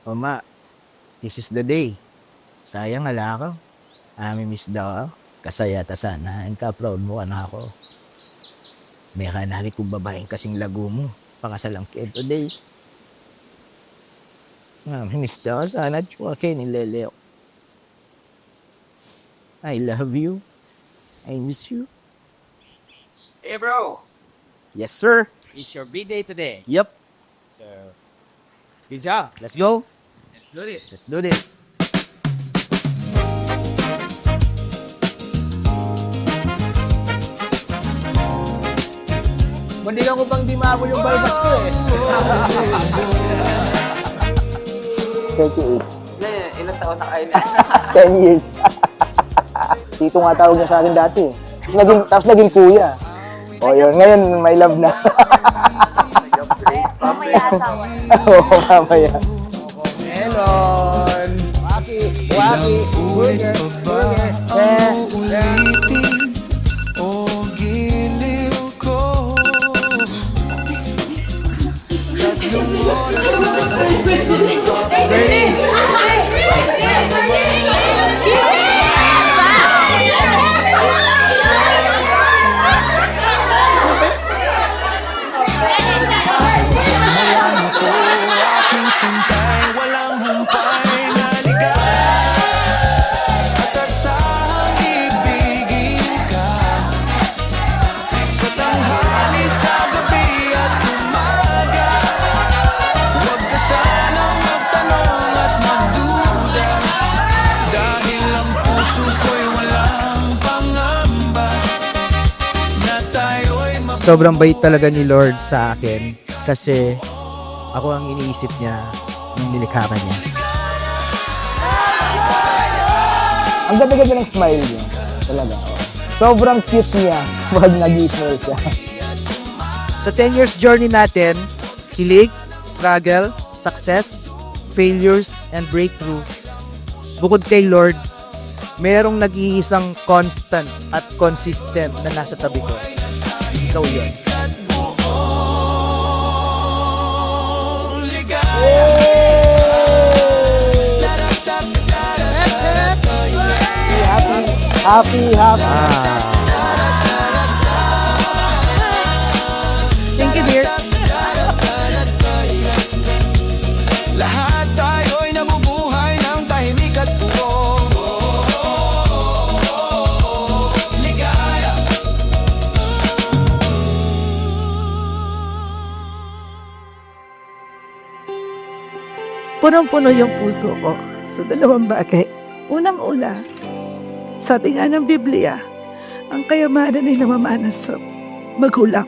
O ma, this is the day. Sayang ala ako. Miss daw ako. Kasaya ta sana. And ka-proud mo anak ako. May kanali kong babaeng kasing lago mo. Pakasalang kid today. Miss daw sana. Chua kayo ni Leleo. I love you. I miss you. Hey bro, Yes, sir. it's your B-day today. Yep. So, good job. Let's go. Let's do this. Let's do this. Mandigan ko pang di maabol yung balbas ko eh. 38. Ilang taon na kayo na? 10 years. Tito nga tawag niya sa akin dati. Tapos naging kuya. O yun, ngayon may love na. Mamaya asawa. Oo, mamaya. Melon. Waki. Waki. Burger. Burger. Walang humpay na ligaw at asahang ibigin ka sa tanghali, sa gabi at umaga. Huwag ka sanang magtanong at magduda, dahil ang puso ko'y walang pangamba na tayo'y Sobrang bait talaga ni Lord sa akin kasi ako ang iniisip niya nung nilikha ka niya. Ang ganda-ganda ng smile niya. Talaga. Sobrang cute niya pag nag-smile siya. Sa 10 years journey natin, hilig, struggle, success, failures, and breakthrough. Bukod kay Lord, merong nag-iisang constant at consistent na nasa tabi ko. Ikaw yun. Happy. Thank you, dear. lahat tayo'y nabubuhay ng tahimik at puro ligaya. Punong-puno yung puso ko sa dalawang bagay. Unang-una, sabi nga ng Biblia, ang kayamanan ay namamana sa magulang.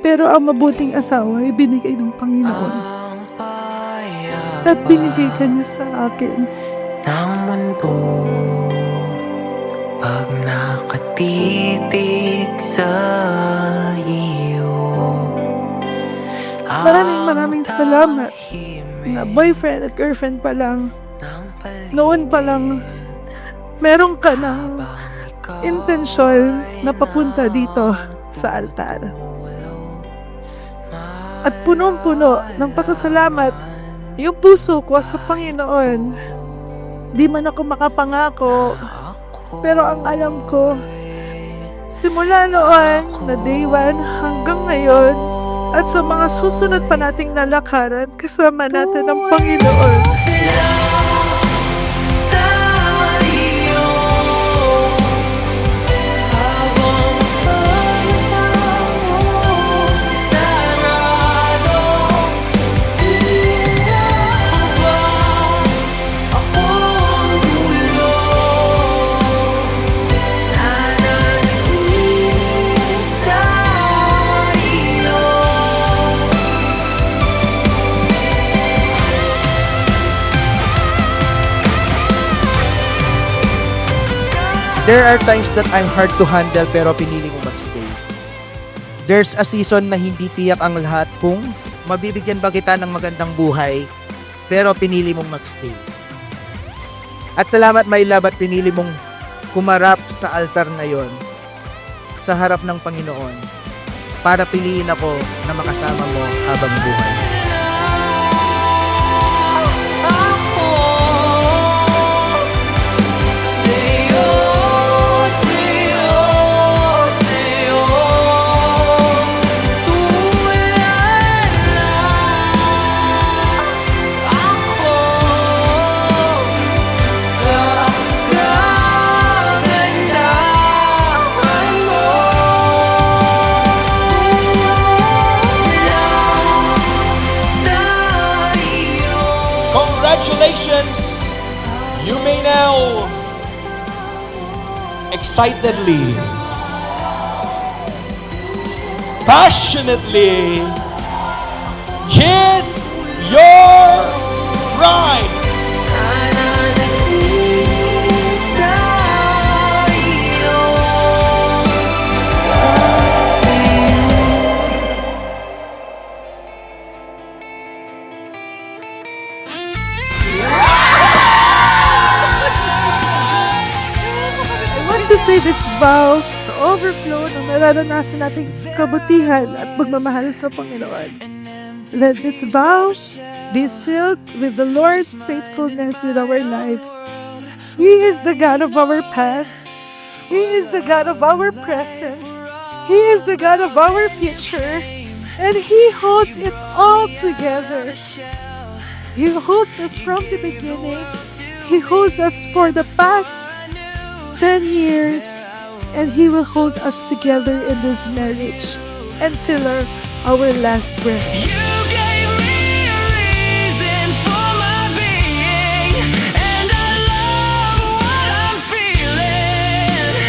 Pero ang mabuting asawa ay binigay ng Panginoon. At binigay ka niya sa akin. Ng mundo pag nakatitig sa iyo. Maraming salamat na boyfriend at girlfriend pa lang. Noon pa lang, meron ka ng intensyon na papunta dito sa altar. At punong-puno ng pasasalamat yung puso ko sa Panginoon. Di man ako makapangako, pero ang alam ko, simula noon na day 1 hanggang ngayon, at sa mga susunod pa nating nalakaran, kasama natin ang Panginoon. Sa iyo habang sarado, di ba akong dulo nananalig sa iyo. There are times that I'm hard to handle pero pinili mo magstay. There's a season na hindi tiyak ang lahat kung mabibigyan ba kita ng magandang buhay pero pinili mong magstay. At salamat my love at pinili mong kumarap sa altar ngayon sa harap ng Panginoon para piliin ako na makasama mo habang buhay. Congratulations! You may now excitedly, passionately kiss your bride. I want to say this vow sa overflow ng nararanasan nating kabutihan at pagmamahal sa Panginoon. Let this vow be sealed with the Lord's faithfulness with our lives. He is the God of our past. He is the God of our present. He is the God of our future. And He holds it all together. He holds us from the beginning. He holds us for the past 10 years. And He will hold us together in this marriage until our last breath. You gave me a reason for my being, and I love what I'm feeling.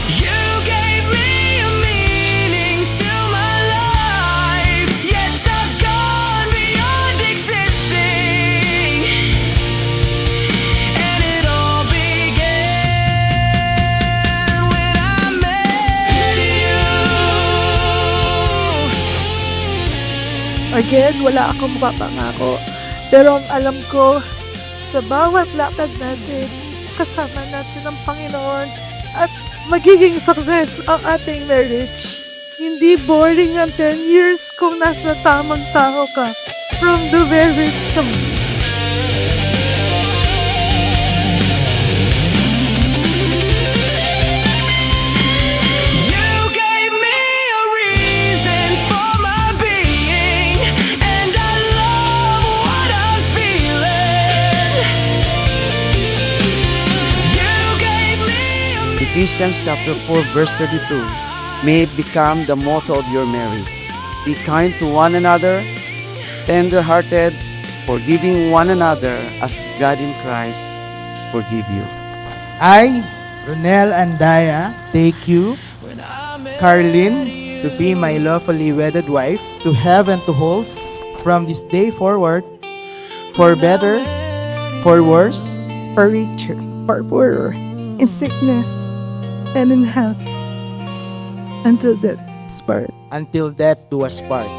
You gave me a meaning to my life. Yes, I've gone beyond existing, and it all began when I met you. Again, wala akong mapapangako. Pero ang alam ko, sa bawat lakad natin, kasama natin ang Panginoon at magiging success ang ating marriage. Hindi boring ang 10 years kung nasa tamang tao ka from the very start. You gave me a reason for my being, and I love what I'm feeling. You gave me a Ephesians chapter 4 verse 32 may become the motto of your marriage. Be kind to one another, tender-hearted, forgiving one another as God in Christ forgive you. I, Ronel Andaya, take you, Carlin, to be my lawfully wedded wife, to have and to hold from this day forward, for better, for worse, For richer, for poorer, in sickness and in health, until death part. until death do us part.